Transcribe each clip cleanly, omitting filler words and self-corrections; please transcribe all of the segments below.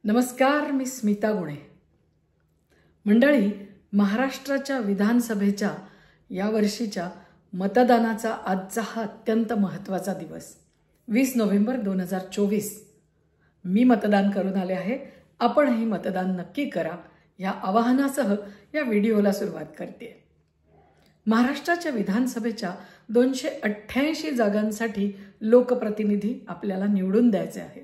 नमस्कार, मी स्मिता गुणे। मंडळी, महाराष्ट्राच्या विधानसभेच्या या वर्षीच्या मतदानाचा आजचा हा अत्यंत महत्त्वाचा दिवस 20 नोव्हेंबर 2024। मी मतदान करून आले आहे। आपणही मतदान नक्की करा या आवाहनासह या व्हिडिओला सुरुवात करते। महाराष्ट्राच्या विधानसभेच्या 288 जागांसाठी लोकप्रतिनिधी आपल्याला निवडून द्यायचे आहेत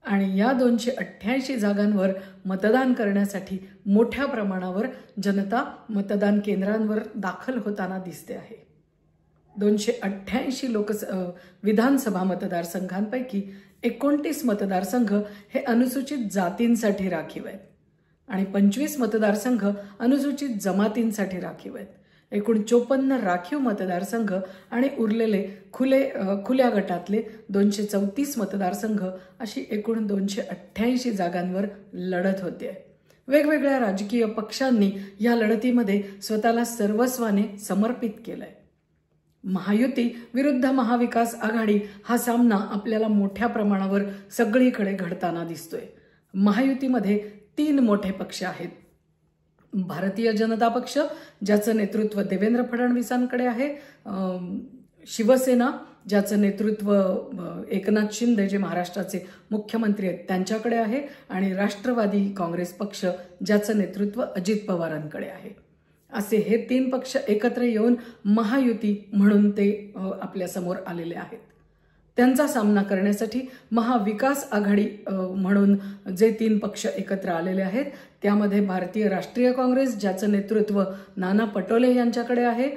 आणि या 288 जागांवर मतदान करण्यासाठी मोठ्या प्रमाणावर जनता मतदान केंद्रांवर दाखल होताना दिसते आहे। 288 विधानसभा मतदारसंघांपैकी 29 मतदारसंघ हे अनुसूचित जातींसाठी राखीव आहेत आणि 25 मतदारसंघ अनुसूचित जमातींसाठी राखीव आहेत। एकूण 54 राखीव मतदारसंघ आणि उरलेले खुल्या गटातले 234 मतदारसंघ अशी एकूण 288 जागांवर लढत होते। वेगवेगळ्या राजकीय पक्षांनी या लढतीमध्ये स्वतःला सर्वस्वाने समर्पित केलंय। महायुती विरुद्ध महाविकास आघाडी हा सामना आपल्याला मोठ्या प्रमाणावर सगळीकडे घडताना दिसतोय। महायुतीमध्ये 3 मोठे पक्ष आहेत। भारतीय जनता पक्ष, ज्याचं नेतृत्व देवेंद्र फडणवीसांकडे आहे, शिवसेना, ज्याचं नेतृत्व एकनाथ शिंदे जे महाराष्ट्राचे मुख्यमंत्री आहेत त्यांच्याकडे आहे, आणि राष्ट्रवादी काँग्रेस पक्ष, ज्याचं नेतृत्व अजित पवारांकडे आहे। असे हे 3 पक्ष एकत्र येऊन महायुती म्हणून ते आपल्या समोर आलेले आहेत। त्यांचा सामना करण्यासाठी महाविकास आघाडी म्हणून जे 3 पक्ष एकत्र आलेले आहेत त्यामध्ये भारतीय राष्ट्रीय काँग्रेस, ज्याचं नेतृत्व नाना पटोले यांच्याकडे आहे,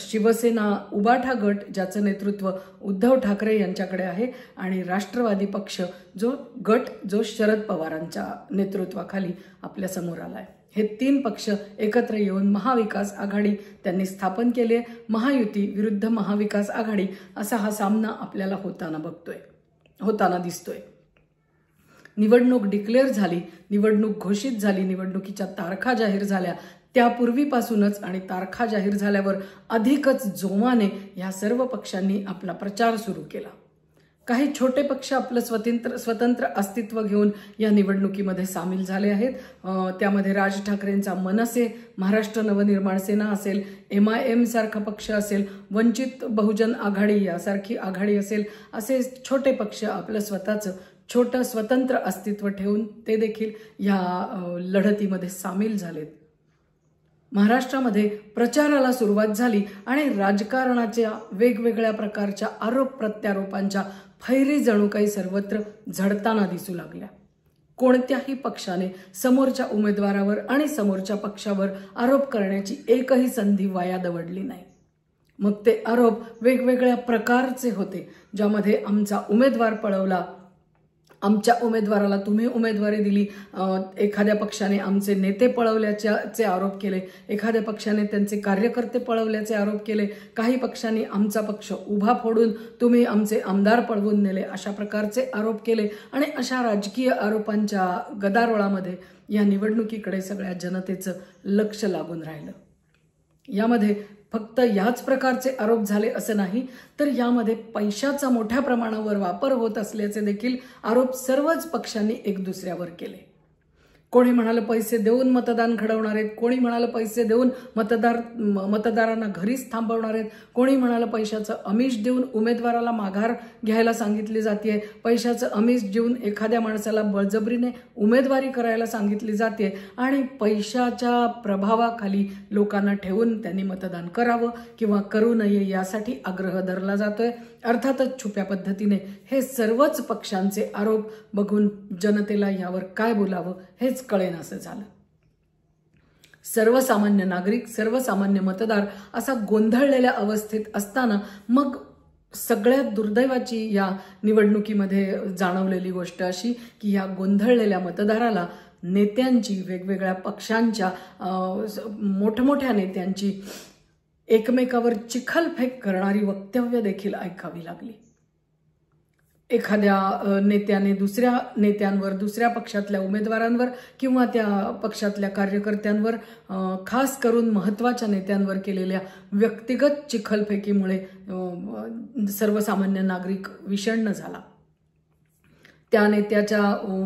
शिवसेना उबाठा गट, ज्याचं नेतृत्व उद्धव ठाकरे यांच्याकडे आहे, आणि राष्ट्रवादी पक्ष जो शरद पवारांच्या नेतृत्वाखाली आपल्या समोर आलाय। हे 3 पक्ष एकत्र येऊन महाविकास आघाडी त्यांनी स्थापन केली आहे। महायुती विरुद्ध महाविकास आघाडी असा हा सामना आपल्याला होताना दिसतोय। निवडणूक डिक्लेअर झाली, निवडणूक घोषित झाली, निवडणुकीच्या तारखा जाहीर झाल्या त्यापूर्वीपासूनच आणि तारखा जाहीर झाल्यावर अधिकच जोमाने या सर्व पक्षांनी आपला प्रचार सुरू केला। काही छोटे पक्ष आपलं स्वतंत्र अस्तित्व घेऊन या निवडणुकीमध्ये सामील झाले आहेत। त्यामध्ये राज ठाकरेंचा मनसे, महाराष्ट्र नवनिर्माण सेना असेल, MIM सारखा पक्ष असेल, वंचित बहुजन आघाडी यासारखी आघाडी असेल, असे छोटे पक्ष आपलं स्वतःचं छोटं स्वतंत्र अस्तित्व ठेवून ते देखील या लढतीमध्ये सामील झालेत। महाराष्ट्रामध्ये प्रचाराला सुरुवात झाली आणि राजकारणाच्या वेगवेगळ्या प्रकारच्या आरोप प्रत्यारोपांच्या फैरी जणू काही सर्वत्र झडताना दिसू लागल्या। कोणत्याही पक्षाने समोरच्या उमेदवारावर आणि समोरच्या पक्षावर आरोप करण्याची एकही संधी वाया दवडली नाही। मग ते आरोप वेगवेगळ्या प्रकारचे होते, ज्यामध्ये आमचा उमेदवार पळवला, आमच्या उमेदवाराला तुम्ही उमेदवारी दिली, एखाद्या पक्षाने आमचे नेते पळवल्याचे आरोप केले, एखाद्या पक्षाने त्यांचे कार्यकर्ते पळवल्याचे आरोप केले, काही पक्षांनी आमचा पक्ष उभा फोडून तुम्ही आमचे आमदार पळवून नेले, अशा प्रकारचे आरोप केले। आणि अशा राजकीय आरोपांच्या गदारोळामध्ये या निवडणुकीकडे सगळ्या जनतेचं लक्ष लागून राहिलं। यामध्ये फक्त याच प्रकारचे आरोप झाले असं नाही, तर यामध्ये पैशाचा मोठ्या प्रमाणावर वापर होत असल्याचे देखील आरोप सर्वच पक्षांनी एक दुसऱ्यावर केले। कोणी म्हणाले पैसे देऊन मतदान घडवणार आहेत, कोणी म्हणाले पैसे देऊन मतदारांना घरीच थांबवणार आहेत, कोणी म्हणाले पैशाचं आमिष देऊन उमेदवाराला माघार घ्यायला सांगितली जाते, पैशाचं आमिष देऊन एखाद्या माणसाला बळजबरीने उमेदवारी करायला सांगितली जाते आणि पैशाच्या प्रभावाखाली लोकांना ठेवून त्यांनी मतदान करावं किंवा करू नये यासाठी आग्रह धरला जातोय। अर्थातच छुप्या पद्धतीने हे सर्वच पक्षांचे आरोप बघून जनतेला यावर काय बोलावं हेच कळेनासं झालं। सर्वसामान्य नागरिक, सर्वसामान्य मतदार असा गोंधळलेल्या अवस्थेत असताना मग सगळ्यात दुर्दैवाची या निवडणुकीमध्ये जाणवलेली गोष्ट अशी की या गोंधळलेल्या मतदाराला नेत्यांची, वेगवेगळ्या पक्षांच्या मोठमोठ्या नेत्यांची एकमेकावर चिखलफेक करणारी वक्तव्य देखील ऐकावी लागली। एखाद्या नेत्याने दुसऱ्या नेत्यांवर, दुसऱ्या पक्षातल्या उमेदवारांवर किंवा त्या पक्षातल्या कार्यकर्त्यांवर, खास करून महत्त्वाच्या नेत्यांवर केलेल्या व्यक्तिगत चिखलफेकीमुळे सर्वसामान्य नागरिक विषण्ण झाला। त्या नेत्याच्या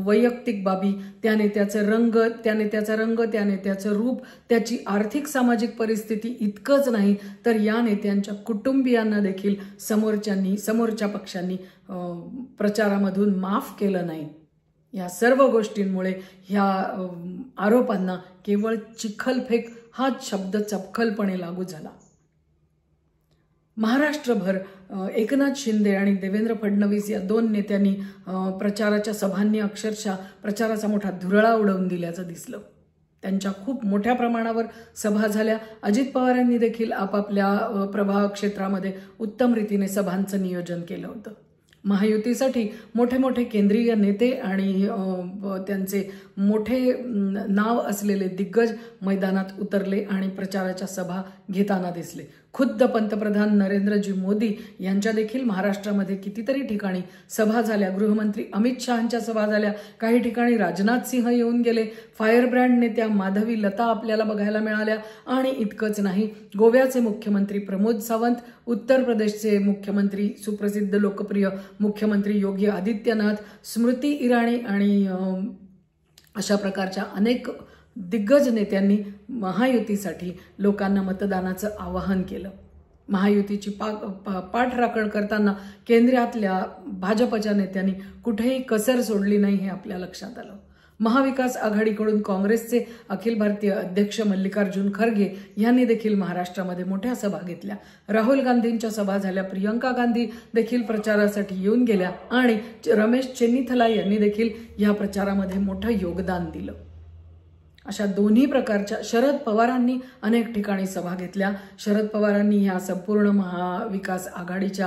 वैयक्तिक बाबी, त्या नेत्याचं रंग, त्या नेत्याचं रूप, त्याची आर्थिक सामाजिक परिस्थिती इतकंच नाही तर या नेत्यांच्या कुटुंबियांना देखील समोरच्या पक्षांनी प्रचारामधून माफ केलं नाही. या सर्व गोष्टींमुळे ह्या आरोपांना केवळ चिखलफेक हा शब्द चपखलपणे लागू झाला. महाराष्ट्रभर एकनाथ शिंदे आणि देवेंद्र फडणवीस या दोन नेत्यांनी प्रचाराच्या सभांनी अक्षरशः प्रचाराचा मोठा धुरळा उडवून दिल्याचं दिसलं. त्यांच्या खूप मोठ्या प्रमाणावर सभा झाल्या. अजित पवारांनी देखील आपापल्या प्रभाग क्षेत्रामध्ये उत्तम रीतीने सभांचं नियोजन केलं होतं. महायुतीसाठी मोठे मोठे केंद्रीय नेते आणि त्यांचे मोठे नाव असलेले दिग्गज मैदानात उतरले आणि प्रचाराच्या सभा घेताना दिसले. खुद्द पंतप्रधान नरेंद्रजी मोदी यांच्या देखील महाराष्ट्रामध्ये कितीतरी ठिकाणी सभा झाल्या. गृहमंत्री अमित शहांच्या सभा झाल्या. काही ठिकाणी राजनाथ सिंह येऊन गेले. फायरब्रँड नेत्या माधवी लता आपल्याला बघायला मिळाल्या. आणि इतकंच नाही, गोव्याचे मुख्यमंत्री प्रमोद सावंत, उत्तर प्रदेशचे मुख्यमंत्री सुप्रसिद्ध लोकप्रिय मुख्यमंत्री योगी आदित्यनाथ, स्मृती इराणी आणि अशा प्रकारच्या अनेक दिग्गज नेत्यांनी महायुतीसाठी लोकांना मतदानाचं आवाहन केलं. महायुतीची पाठराखण करताना केंद्रातल्या भाजपच्या नेत्यांनी कुठेही कसर सोडली नाही हे आपल्या लक्षात आलं. महाविकास आघाडीकडून काँग्रेसचे अखिल भारतीय अध्यक्ष मल्लिकार्जुन खरगे यांनी देखील महाराष्ट्रामध्ये मोठ्या सभा घेतल्या. राहुल गांधींच्या सभा झाल्या. प्रियंका गांधी देखील प्रचारासाठी येऊन गेल्या आणि रमेश चेन्नीथला यांनी देखील या प्रचारामध्ये मोठं योगदान दिलं. अशा दोन्ही प्रकारच्या शरद पवारांनी अनेक ठिकाणी सभा घेतल्या. शरद पवारांनी ह्या संपूर्ण महाविकास आघाडीच्या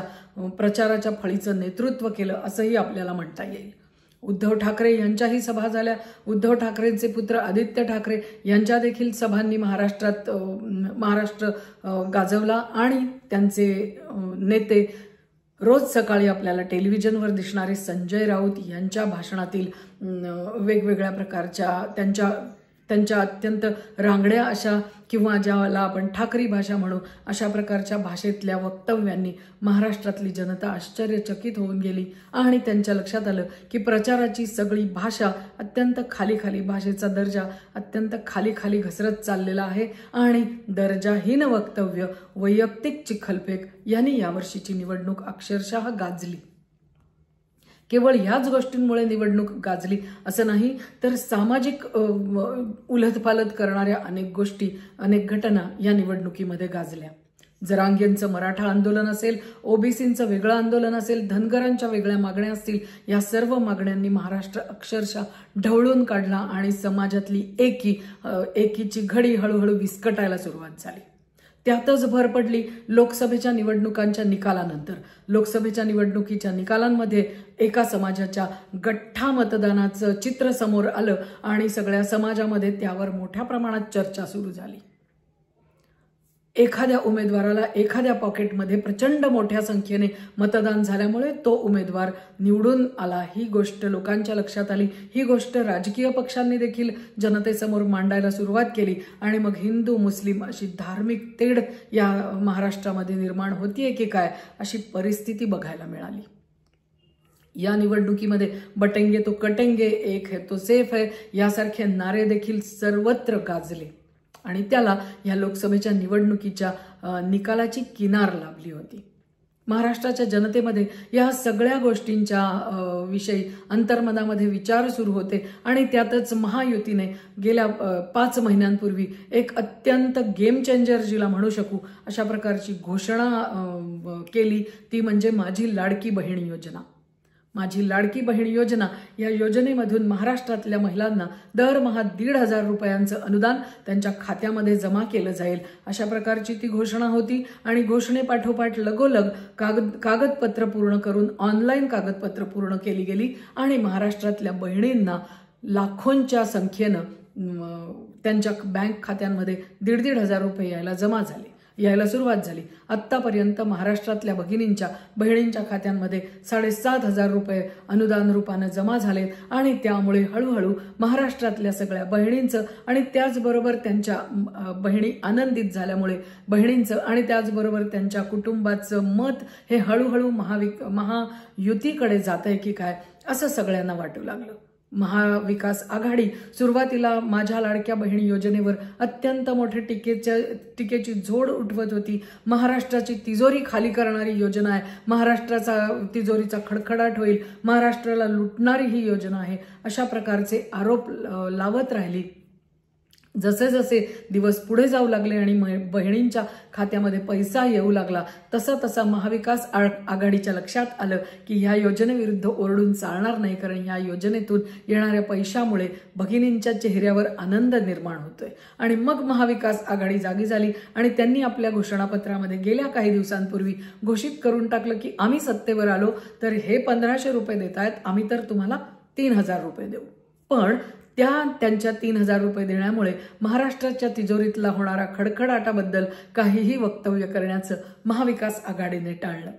प्रचाराच्या फळीचं नेतृत्व केलं असंही आपल्याला म्हणता येईल. उद्धव ठाकरे यांच्याही सभा झाल्या. उद्धव ठाकरेंचे पुत्र आदित्य ठाकरे यांच्या देखील सभांनी महाराष्ट्र गाजवला आणि त्यांचे नेते रोज सकाळी आपल्याला टेलिव्हिजनवर दिसणारे संजय राऊत यांच्या भाषणातील वेगवेगळ्या प्रकारच्या त्यांच्या अत्यंत रांगड्या अशा किंवा ज्याला आपण ठाकरी भाषा म्हणू अशा प्रकारच्या भाषेतल्या वक्तव्यांनी महाराष्ट्रातली जनता आश्चर्यचकित होऊन गेली आणि त्यांच्या लक्षात आलं की प्रचाराची सगळी भाषा अत्यंत खाली भाषेचा दर्जा अत्यंत खाली घसरत चाललेला आहे आणि दर्जाहीन वक्तव्य, वैयक्तिक चिखलफेक यांनी यावर्षीची निवडणूक अक्षरशः गाजली. केवळ ह्याच गोष्टींमुळे निवडणूक गाजली असं नाही तर सामाजिक उलथपालथ करणाऱ्या अनेक गोष्टी, अनेक घटना या निवडणुकीमध्ये गाजल्या. जरांगेंचं मराठा आंदोलन असेल, ओबीसींचं वेगळं आंदोलन असेल, धनगरांच्या वेगळ्या मागण्या असतील, या सर्व मागण्यांनी महाराष्ट्र अक्षरशः ढवळून काढला आणि समाजातली एकीची घडी हळूहळू विस्कटायला सुरुवात झाली. त्यातच भर पडली लोकसभेच्या निवडणुकांच्या निकालानंतर. लोकसभेच्या निवडणुकीच्या निकालांमध्ये एका समाजाच्या गठ्ठा मतदानाचं चित्र समोर आलं आणि सगळ्या समाजामध्ये त्यावर मोठ्या प्रमाणात चर्चा सुरू झाली. एखाद्या उमेदवाराला एखाद्या पॉकेटमध्ये प्रचंड मोठ्या संख्येने मतदान झाल्यामुळे तो उमेदवार निवडून आला ही गोष्ट लोकांच्या लक्षात आली. ही गोष्ट राजकीय पक्षांनी देखील जनतेसमोर मांडायला सुरुवात केली आणि मग हिंदू मुस्लिम अशी धार्मिक तेढ या महाराष्ट्रामध्ये निर्माण होतीये की काय अशी परिस्थिती बघायला मिळाली. या निवडणुकीमध्ये बटेंगे तो कटेंगे, एक है तो सेफ है यासारखे नारे देखील सर्वत्र गाजले आणि त्याला या लोकसभेच्या निवडणुकीच्या निकालाची किनार लाभली होती. महाराष्ट्राच्या जनतेमध्ये या सगळ्या गोष्टींच्या विषयी अंतर्मनामध्ये विचार सुरू होते आणि त्यातच महायुतीने गेल्या 5 महिन्यांपूर्वी एक अत्यंत गेम चेंजर जिला म्हणू शकू अशा प्रकारची घोषणा केली, ती म्हणजे माझी लाडकी बहीण योजना. माझी लाडकी बहीण योजना या योजनेमधून महाराष्ट्रातल्या महिलांना दरमहा 1,500 रुपयांचं अनुदान त्यांच्या खात्यामध्ये जमा केलं जाईल अशा प्रकारची ती घोषणा होती. आणि घोषणेपाठोपाठ लगोलग कागदपत्र पूर्ण करून ऑनलाईन कागदपत्र पूर्ण केली गेली आणि महाराष्ट्रातल्या बहिणींना लाखोंच्या संख्येनं त्यांच्या बँक खात्यांमध्ये 1,500 रुपये यायला सुरुवात झाली. आत्तापर्यंत महाराष्ट्रातल्या बहिणींच्या खात्यांमध्ये 7,500 रुपये अनुदान रूपाने जमा झाले आणि त्यामुळे हळूहळू महाराष्ट्रातल्या सगळ्या बहिणींचं आणि त्याचबरोबर त्यांच्या बहिणी आनंदित झाल्यामुळे बहिणींचं आणि त्याचबरोबर त्यांच्या कुटुंबाचं मत हे हळूहळू महायुतीकडे जातंय की काय असं सगळ्यांना वाटू लागलं. महाविकास आघाडी सुरुवातीला माझ्या लाडक्या बहिणी योजनेवर अत्यंत मोठे टीकेची झोड उठवत होती. महाराष्ट्राची तिजोरी खाली करणारी योजना आहे, महाराष्ट्राचा तिजोरीचा खडखडाट होईल, महाराष्ट्राला लुटणारी ही योजना आहे, अशा प्रकारचे आरोप लावत राहिली. जसे जसे दिवस पुढे जाऊ लागले आणि बहिणींच्या खात्यामध्ये पैसा येऊ लागला, तसा तसा महाविकास आघाडीच्या लक्षात आलं की ह्या योजनेविरुद्ध ओरडून चालणार नाही, कारण ह्या योजनेतून येणाऱ्या पैशामुळे भगिनींच्या चेहऱ्यावर आनंद निर्माण होतोय. आणि मग महाविकास आघाडी जागी झाली आणि त्यांनी आपल्या घोषणापत्रामध्ये गेल्या काही दिवसांपूर्वी घोषित करून टाकलं की आम्ही सत्तेवर आलो तर हे 1500 रुपये देत आहेत, आम्ही तर तुम्हाला 3000 रुपये देऊ. पण त्यांच्या 3000 रुपये देण्यामुळे महाराष्ट्राच्या तिजोरीतला होणारा खडखडाटाबद्दल काहीही वक्तव्य करण्याचं महाविकास आघाडीने टाळलं.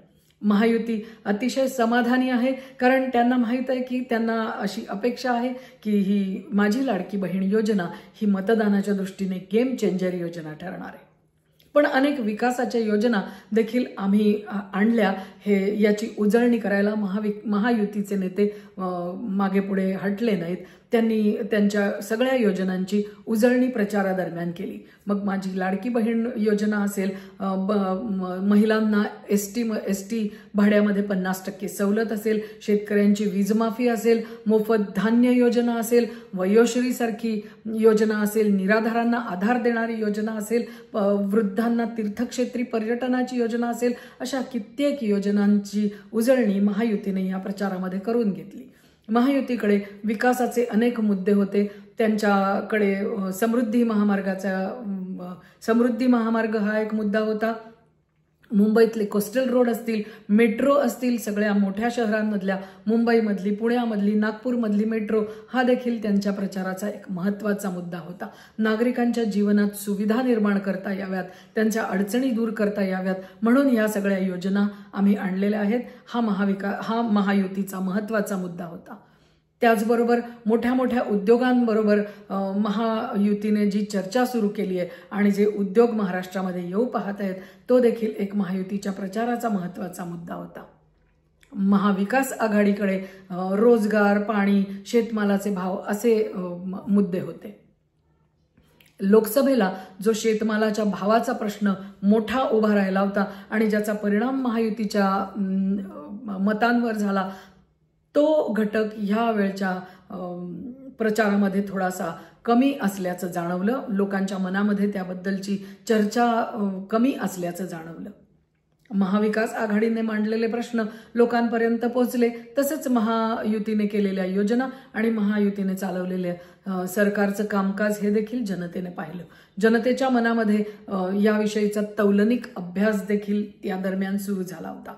महायुती अतिशय समाधानी आहे, कारण त्यांना माहीत आहे की त्यांना अशी अपेक्षा आहे की ही माझी लाडकी बहीण योजना ही मतदानाच्या दृष्टीने गेम चेंजर योजना ठरणार आहे. पण अनेक विकासाच्या योजना देखील आम्ही आणल्या, हे याची उजळणी करायला महायुतीचे नेते मागे पुढे हटले नाहीत. त्यांनी त्यांच्या सगळ्या योजनांची उजळणी प्रचारादरम्यान केली. मग माझी लाडकी बहीण योजना असेल, महिलांना एसटी भाड्यामध्ये 50% सवलत असेल, शेतकऱ्यांची वीजमाफी असेल, मोफत धान्य योजना असेल, वयोश्री सारखी योजना असेल, निराधारांना आधार देणारी योजना असेल, वृद्धांना तीर्थक्षेत्री पर्यटनाची योजना असेल, अशा कित्येक योजनांची उजळणी महायुतीने या प्रचारामध्ये करून घेतली. महायुतीकडे विकासाचे अनेक मुद्दे होते. त्यांच्याकडे समृद्धी महामार्ग हा एक मुद्दा होता. मुंबईतले कोस्टल रोड असतील, मेट्रो असतील, सगळ्या मोठ्या शहरांमधल्या मुंबईमधली, पुण्यामधली, नागपूरमधली मेट्रो हा देखील त्यांच्या प्रचाराचा एक महत्त्वाचा मुद्दा होता. नागरिकांच्या जीवनात सुविधा निर्माण करता याव्यात, त्यांच्या अडचणी दूर करता याव्यात म्हणून या सगळ्या योजना आम्ही आणलेल्या आहेत. हा महायुतीचा महत्त्वाचा मुद्दा होता. त्याचबरोबर मोठ्या मोठ्या उद्योगांबरोबर महायुतीने जी चर्चा सुरू केली आहे आणि जे उद्योग महाराष्ट्रामध्ये येऊ पाहत आहेत, तो देखील एक महायुतीच्या प्रचाराचा महत्त्वाचा मुद्दा होता. महाविकास आघाडीकडे रोजगार, पाणी, शेतमालाचे भाव असे मुद्दे होते. लोकसभेला जो शेतमालाच्या भावाचा प्रश्न मोठा उभा राहिला होता आणि ज्याचा परिणाम महायुतीच्या मतांवर झाला, तो घटक ह्या वेळच्या प्रचारामध्ये थोडासा कमी असल्याचं जाणवलं. लोकांच्या मनामध्ये त्याबद्दलची चर्चा कमी असल्याचं जाणवलं. महाविकास आघाडीने मांडलेले प्रश्न लोकांपर्यंत पोहोचले, तसेच महायुतीने केलेल्या योजना आणि महायुतीने चालवलेले सरकारचं कामकाज हे देखील जनतेने पाहिलं. जनतेच्या मनामध्ये याविषयीचा तौलनिक अभ्यास देखील या दरम्यान सुरू झाला होता.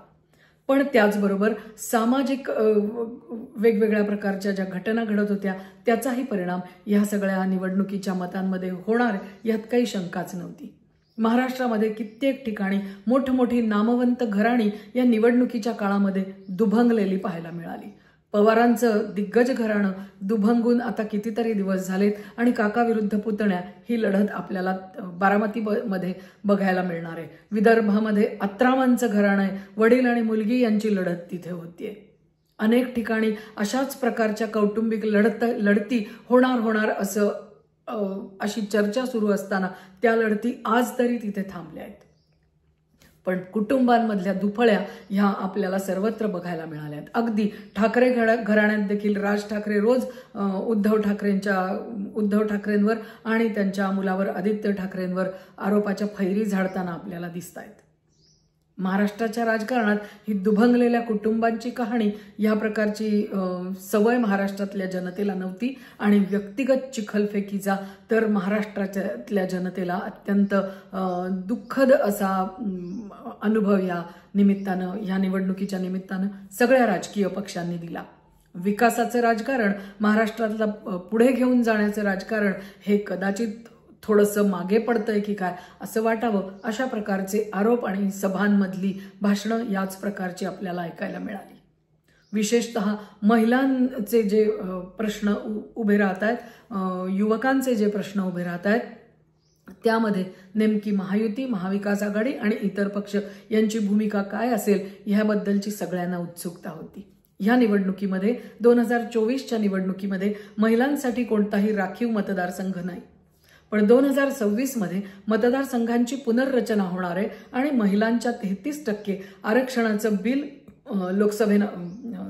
पण त्याचबरोबर सामाजिक वेगवेगळ्या प्रकारच्या ज्या घटना घडत होत्या त्याचाही परिणाम या सगळ्या निवडणुकीच्या मतांमध्ये होणार यात काही शंकाच नव्हती. महाराष्ट्रामध्ये कित्येक ठिकाणी मोठमोठी नामवंत घराणी या निवडणुकीच्या काळामध्ये दुभंगलेली पाहायला मिळाली. पवारांचं दिग्गज घराणं दुभंगून आता कितीतरी दिवस झालेत आणि काका विरुद्ध पुतण्या ही लढत आपल्याला बारामतीमध्ये बघायला मिळणार आहे. विदर्भामध्ये अत्रामांचं घराणं आहे, वडील आणि मुलगी यांची लढत तिथे होतीये. अनेक ठिकाणी अशाच प्रकारच्या कौटुंबिक लढती होणार अशी चर्चा सुरू असताना त्या लढती आज तरी तिथे थांबल्या आहेत. पण कुटुंबांमधल्या दुफळ्या ह्या आपल्याला सर्वत्र बघायला मिळाल्यात. अगदी ठाकरे घराण्यात देखील राज ठाकरे रोज उद्धव ठाकरेंवर आणि त्यांच्या मुलावर आदित्य ठाकरेंवर आरोपाच्या फैरी झाडताना आपल्याला दिसत आहेत. महाराष्ट्राच्या राजकारणात ही दुभंगलेल्या कुटुंबांची कहाणी या प्रकारची सवय महाराष्ट्रातल्या जनतेला नव्हती आणि व्यक्तिगत चिखलफेकीचा तर महाराष्ट्रातल्या जनतेला अत्यंत दुःखद असा अनुभव या निवडणुकीच्या निमित्तानं सगळ्या राजकीय पक्षांनी दिला. विकासाचं राजकारण, महाराष्ट्रातला पुढे घेऊन जाण्याचं राजकारण हे कदाचित थोडंसं मागे पडतंय की काय असं वाटावं, अशा प्रकारचे आरोप आणि सभांमधली भाषणं याच प्रकारची आपल्याला ऐकायला मिळाली. विशेषतः महिलांचे जे प्रश्न उभे राहत आहेत, युवकांचे जे प्रश्न उभे राहत आहेत, त्यामध्ये नेमकी महायुती, महाविकास आघाडी आणि इतर पक्ष यांची भूमिका काय असेल ह्याबद्दलची सगळ्यांना उत्सुकता होती. ह्या निवडणुकीमध्ये 2024च्या निवडणुकीमध्ये महिलांसाठी कोणताही राखीव मतदारसंघ नाही, पण 2026 मध्ये मतदारसंघांची पुनर्रचना होणार आहे आणि महिलांच्या 33% आरक्षणाचं बिल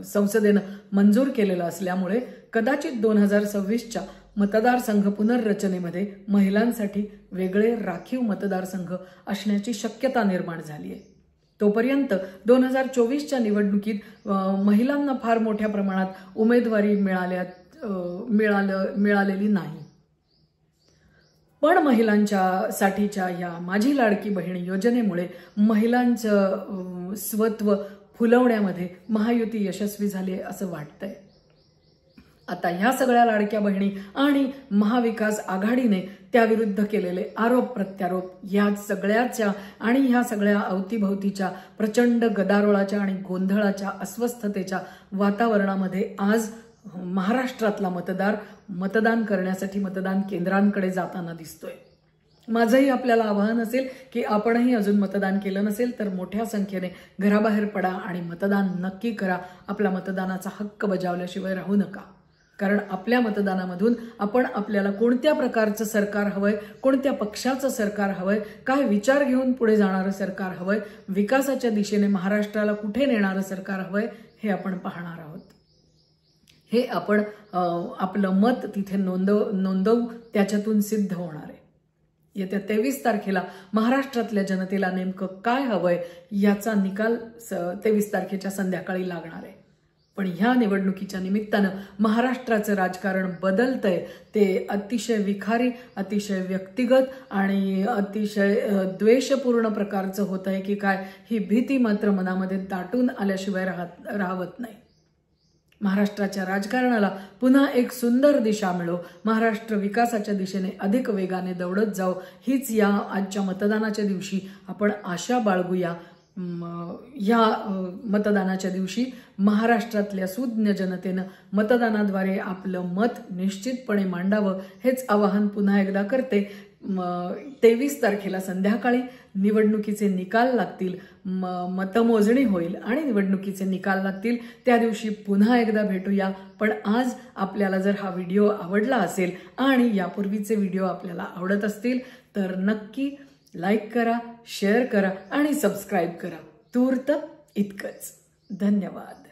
संसदेनं मंजूर केलेलं असल्यामुळे कदाचित 2026च्या मतदारसंघ पुनर्रचनेमध्ये महिलांसाठी वेगळे राखीव मतदारसंघ असण्याची शक्यता निर्माण झाली आहे. तोपर्यंत 2024च्या निवडणुकीत महिलांना फार मोठ्या प्रमाणात उमेदवारी मिळालेली नाही. पण महिलांच्यासाठीच्या या माझी लाडकी बहीण योजनेमुळे महिलांचं स्वत्व फुलवण्यामध्ये महायुती यशस्वी झाली आहे असं वाटतंय. आता ह्या सगळ्या लाडक्या बहिणी आणि महाविकास आघाडीने त्याविरुद्ध केलेले आरोप प्रत्यारोप या सगळ्याच्या आणि ह्या सगळ्या अवतीभवतीच्या प्रचंड गदारोळाच्या आणि गोंधळाच्या अस्वस्थतेच्या वातावरणामध्ये आज महाराष्ट्रातला मतदान करण्यासाठी मतदान केंद्रांकडे जाताना दिसतोय. माझंही आपल्याला आवाहन असेल की आपणही अजून मतदान केलं नसेल तर मोठ्या संख्येने घराबाहेर पडा आणि मतदान नक्की करा. आपला मतदानाचा हक्क बजावल्याशिवाय राहू नका. कारण आपल्या मतदानामधून आपण आपल्याला कोणत्या प्रकारचं सरकार हवंय, कोणत्या पक्षाचं सरकार हवंय, काय विचार घेऊन पुढे जाणारं सरकार हवंय, विकासाच्या दिशेने महाराष्ट्राला कुठे नेणारं सरकार हवंय हे आपण पाहणार आहोत. हे आपण आपलं मत तिथे नोंदवू, त्याच्यातून सिद्ध होणार आहे. येत्या 23 तारखेला महाराष्ट्रातल्या जनतेला नेमकं काय हवंय याचा निकाल 23 तारखेच्या संध्याकाळी लागणार आहे. पण ह्या निवडणुकीच्या निमित्तानं महाराष्ट्राचं राजकारण बदलतंय. ते अतिशय विखारी, अतिशय व्यक्तिगत आणि अतिशय द्वेषपूर्ण प्रकारचं होत आहे की काय ही भीती मात्र मनामध्ये दाटून आल्याशिवाय राहत नाही. महाराष्ट्राच्या राजकारणाला पुन्हा एक सुंदर दिशा मिळो, महाराष्ट्र विकासाच्या दिशेने अधिक वेगाने दौडत जाओ, हीच या आजच्या मतदानाच्या दिवशी आपण आशा बाळगूया. या मतदानाच्या दिवशी महाराष्ट्रातल्या सुज्ञ जनतेनं मतदानाद्वारे आपलं मत निश्चितपणे मांडावं हेच आवाहन पुन्हा एकदा करते. 23 तारखेला संध्याकाळी निवडणुकीचे निकाल लागतील, मतमोजणी होईल आणि निवडणुकीचे निकाल लागतील. त्या दिवशी पुन्हा एकदा भेटूया. पण आज आपल्याला जर हा व्हिडिओ आवडला असेल आणि यापूर्वीचे व्हिडिओ आपल्याला आवडत असतील तर नक्की लाईक करा, शेअर करा आणि सबस्क्राईब करा. तूर्त इतकंच. धन्यवाद.